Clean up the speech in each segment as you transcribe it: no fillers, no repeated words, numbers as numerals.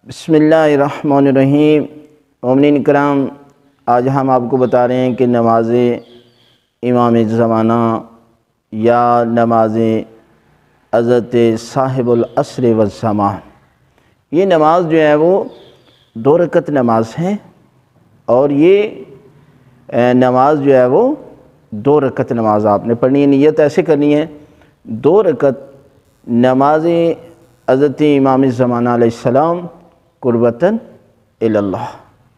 बिस्मिल्लाहिर्रहमानिर्रहीम। मोमिनीन कराम, आज हम आपको बता रहे हैं कि नमाज इमाम ज़माना या नमाज हज़रत साहिबुल अस्र व ज़मान, ये नमाज जो है वो 2 रकत नमाज है। और ये नमाज जो है वो 2 रकत नमाज आपने पढ़नी है। नियत ऐसे करनी है, 2 रकत नमाज हज़रत इमाम ज़माना अलैहिस्सलाम कुर्बतन इल्लल्लाह।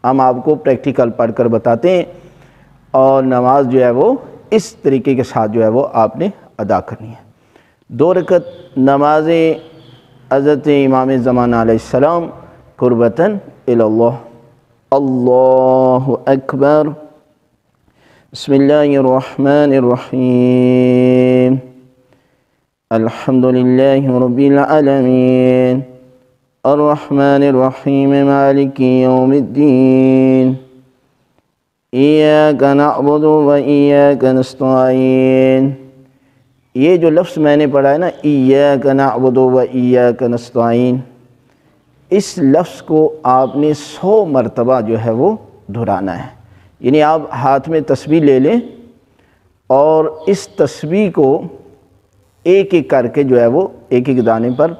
हम आपको प्रैक्टिकल पढ़कर बताते हैं और नमाज जो है वो इस तरीके के साथ जो है वो आपने अदा करनी है। 2 रकत नमाज हज़रत इमाम ज़माना अलैहिस्सलाम कुर्बतन इल्लल्लाह। अल्लाहु अकबर। बिस्मिल्लाहिर्रहमानिर्रहीम। अल्हम्दुलिल्लाहि रब्बिल आलमीन अर्रहमानिर्रहीम मालिकी यौमिद्दीन इय्याका नअबुदु व इय्याका नस्तईन। ये जो लफ्ज़ मैंने पढ़ा है ना, इय्याका नअबुदु व इय्याका नस्तईन, इस लफ्ज़ को आपने 100 मरतबा जो है वो दोहराना है। यानी आप हाथ में तस्बीह ले लें और इस तस्बीह को एक एक करके जो है वो एक एक दाने पर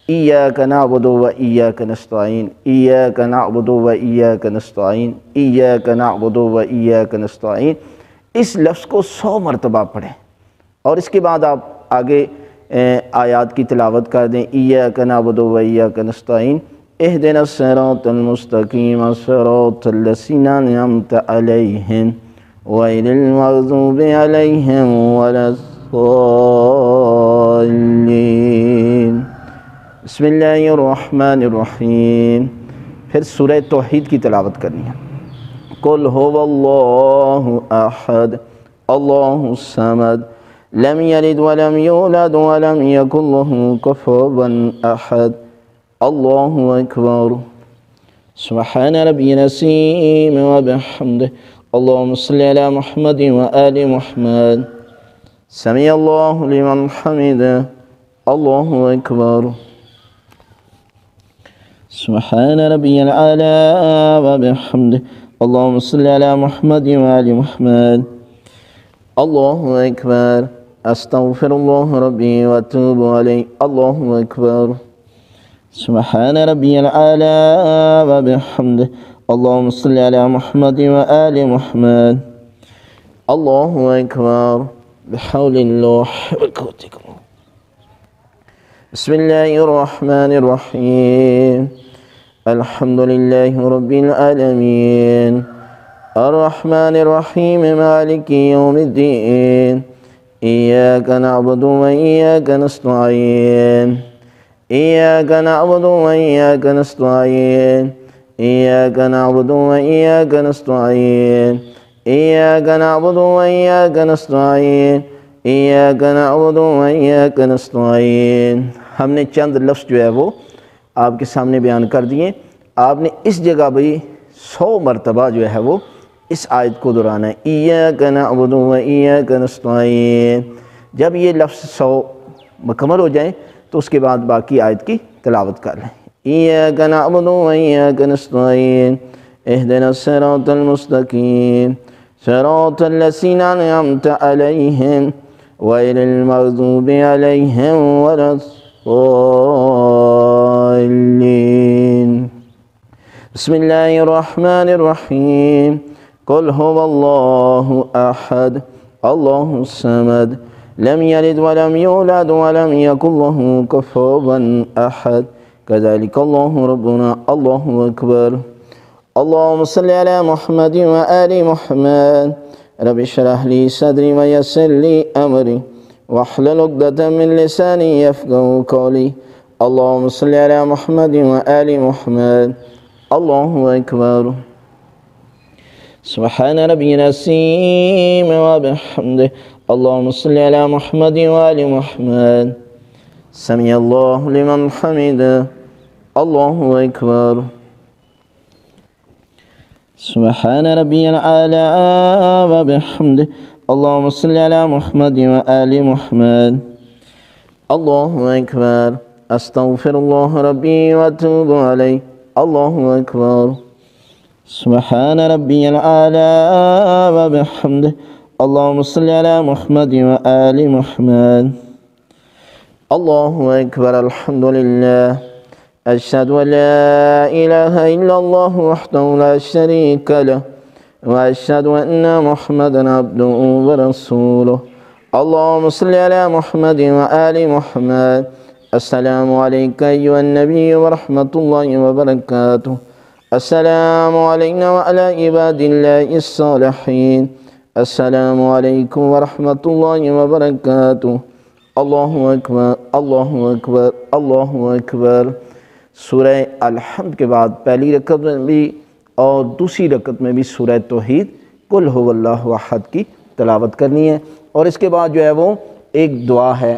इय्याका नअबुदु व इय्याका नस्तईन, इय्याका नअबुदु व इय्याका नस्तईन, इय्याका नअबुदु व इय्याका नस्तईन, इस लफ्ज़ को 100 मरतबा पढ़ें। और इसके बाद आप आगे आयात की तिलावत कर दें। इय्याका नअबुदु व इय्याका नस्तईन इहदिनस सिरातल मुस्तकीम सिरातल लज़ीना अनअमता अलैहिम गैरिल मग़ज़ूबि अलैहिम वलद्दाल्लीन। बिस्मिल्लाहिर्रहमानिर्रहीम। फिर सूरह तौहीद की तिलावत करनी है। कुल हुवल्लाहु अहद अल्लाहुस समद लम यलिद वलम यूलद वलम यकुल लहू कुफुवन अहद। अल्लाहु अकबर। सुब्हान रब्बियल अज़ीम व बिहम्दिही अल्लाहुम्मा सल्लि अला मुहम्मद व आलि मुहम्मद। समी अल्लाहु लिमन हमिदह। अल्लाहु अकबर। सुब्हान रब्बियल आला व बिहम्दिही अल्लाहुम्मा सल्लि अला मुहम्मद व आलि मुहम्मद। अल्लाहु अकबर। अस्तगफिरुल्लाह रब्बी व अतूबु अलैहि। अल्लाहु अकबर। सुब्हान रब्बियल आला व बिहम्दिही अल्लाहुम्मा सल्लि अला मुहम्मद व आलि मुहम्मद। अल्लाहु अकबर। बिहौलिल्लाहि व क़ुव्वतिही। बिस्मिल्लाहिर्रहमानिर्रहीम। अल्हम्दुलिल्लाहि रब्बिल आलमीन अर्रहमानिर्रहीम मालिकी यौमिद्दीन इय्याका नअबुदु व इय्याका नस्तईन इय्याका नअबुदु व इय्याका नस्तईन इय्याका नअबुदु व इय्याका नस्तईन इय्याका नअबुदु व इय्याका नस्तईन इय्याका नअबुदु व इय्याका नस्तईन। हमने चंद लफ्ज़ जो है वो आपके सामने बयान कर दिए। आपने इस जगह भी 100 मरतबा जो है वो इस आयत को दोहराना है। इय्याका नअबुदु व इय्याका नस्तईन। जब ये लफ्ज़ 100 मुकम्मल हो जाए तो उसके बाद बाकी आयत की तिलावत कर लें। इय्याका नअबुदु व इय्याका नस्तईन इहदिनस सिरातल मुस्तकीम सिरातल लज़ीना अनअमता अलैहिम गैरिल मग़ज़ूबि अलैहिम वलद्दाल्लीन। बिस्मिल्लाहिर्रहमानिर्रहीम। कुल हुवल्लाहु अहद अल्लाहुस समद लम यलिद वलम यूलद वलम यकुल लहू कुफुवन अहद। कज़ालिका अल्लाहु रब्बुना। अल्लाहु अकबर। अल्लाहुम्मा सल्लि अला मुहम्मद व आलि मुहम्मद। रब्बि इश्रह ली सदरी व यस्सिर ली अमरी वहलुल उक़दतम मिन लिसानी यफ़क़हू क़ौली। अल्लाहुम्मा सल्लि अला मुहम्मद व आलि मुहम्मद। अल्लाहु अकबर। सुब्हान रब्बियल अज़ीम व बिहम्दिही अल्लाहुम्मा सल्लि अला मुहम्मद व आलि मुहम्मद। समी अल्लाहु लिमन हमिदह। अल्लाहु अकबर। सुब्हान रब्बियल आला व बिहम्दिही अल्लाहुम्मा सल्लि अला मुहम्मद व आलि मुहम्मद। अल्लाहु अकबर। अस्तगफिरुल्लाह रब्बी व अतूबु अलैहि। अल्लाहु अकबर। सुब्हान रब्बियल आला व बिहम्दिही अल्लाहुम्मा सल्लि अला मुहम्मद व आलि मुहम्मद। अल्लाहु अकबर। अल्हम्दुलिल्लाह। अशहदु अल्ला इलाहा इल्लल्लाह वहदहु ला शरीका लह व अशहदु अन्ना मुहम्मदन अब्दुहु व रसूलुहु। अल्लाहुम्मा सल्लि अला मुहम्मद व आलि मुहम्मद। अस्सलामु अलैका अय्युहन नबी व रहमतुल्लाहि व बरकातुहू। अस्सलामु अलैना व अला इबादिल्लाहिस सालिहीन। अस्सलामु अलैकुम व रहमतुल्लाहि व बरकातुहू। अल्लाहु अकबर, अल्लाहु अकबर, अल्लाहु अकबर। सूरह अल-हम्द के बाद पहली रकत में भी और दूसरी रकत में भी सूरह तौहीद कुल हुवल्लाहु अहद की तिलावत करनी है। और इसके बाद जो है वो एक दुआ है,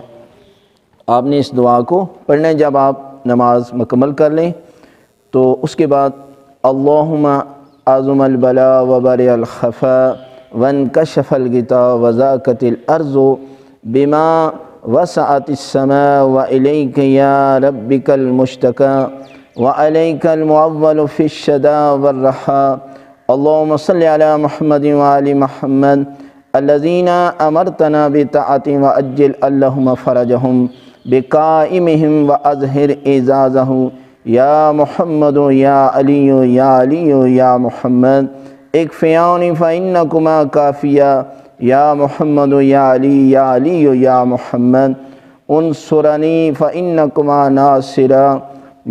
आपने इस दुआ को पढ़ना है। जब आप नमाज मुकम्मल कर लें तो उसके बाद अल्लाहुम्मा आज़ुमल बला व बरिअल खफ़ा वनकशफ़ल गिता व ज़ाक़तिल अर्ज़ु बिमा वसअतिस समा व इलैका या रब्बिकल मुश्तका व अलैकल मुअव्वलु फ़िश शदा वल रहा। अल्लाहुम्मा सल्लि अला मुहम्मद व आलि मुहम्मद अल्लज़ीना अमरतना बिताअति व अज्जिल अल्लाहुम्मा फ़रजहुम बिकाइमिहिम व अज़हिर इज़ाज़हु या मुहम्मद या अलिय्यु या अलिय्यु या मुहम्मद इक्फ़ियानी फ़इन्नकुमा काफ़िया या मुहम्मद या अलिय्यु या मुहम्मद उन्सुरनी फ़इन्नकुमा नासिरा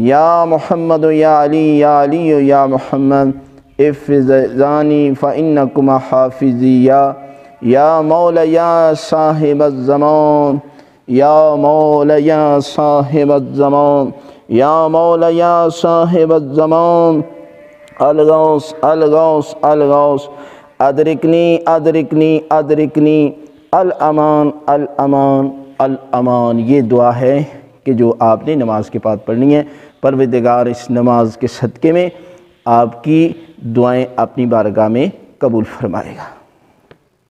या मुहम्मद या अलिय्यु या मुहम्मद इफ़्ज़ानी फ़इन्नकुमा हाफ़िज़िया या मौलया साहिबज़्ज़मान या मौलया साहिबज़्ज़मान या मौलया साहिबज़्ज़मान अलगौस अलगौस अलगौस अदरिकनी अदरिकनी अदरिकनी अल अमान अल अमान अल अमान। ये दुआ है कि जो आपने नमाज के बाद पढ़नी है। परवरदिगार इस नमाज के सदक़े में आपकी दुआएं अपनी बारगाह में कबूल फरमाएगा।